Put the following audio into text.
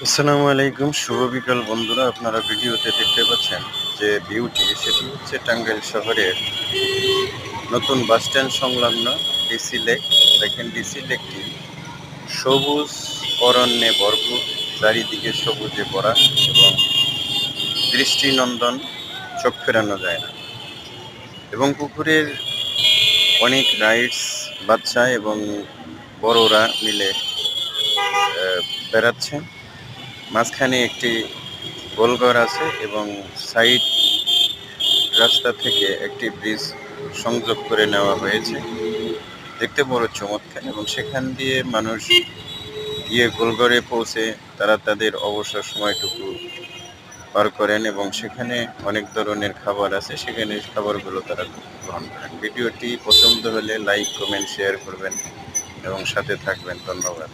আসসালামু আলাইকুম, শুভ বিকাল বন্ধুরা। আপনারা ভিডিওতে দেখতে পাচ্ছেন যে ভিউটি, সেটি হচ্ছে টাঙ্গাইল শহরের নতুন বাসস্ট্যান্ড সংলগ্ন ডিসি লেক। দেখেন, ডিসি লেকটি সবুজ অরণ্যে ভরপুর, চারিদিকে সবুজে ভরা এবং দৃষ্টিনন্দন, চোখ ফেরানো যায় না। এবং পুকুরের অনেক রাইডস বাচ্চা এবং বড়রা মিলে বেড়াচ্ছে। মাঝখানে একটি গোলঘর আছে এবং সাইড রাস্তা থেকে একটি ব্রিজ সংযোগ করে নেওয়া হয়েছে, দেখতে বড় চমৎকার। এবং সেখান দিয়ে মানুষ গিয়ে গোলঘরে পৌঁছে তারা তাদের অবসর সময়টুকু পার করেন এবং সেখানে অনেক ধরনের খাবার আছে, সেখানে খাবারগুলো তারা গ্রহণ করেন। ভিডিওটি পছন্দ হলে লাইক, কমেন্ট, শেয়ার করবেন এবং সাথে থাকবেন। ধন্যবাদ।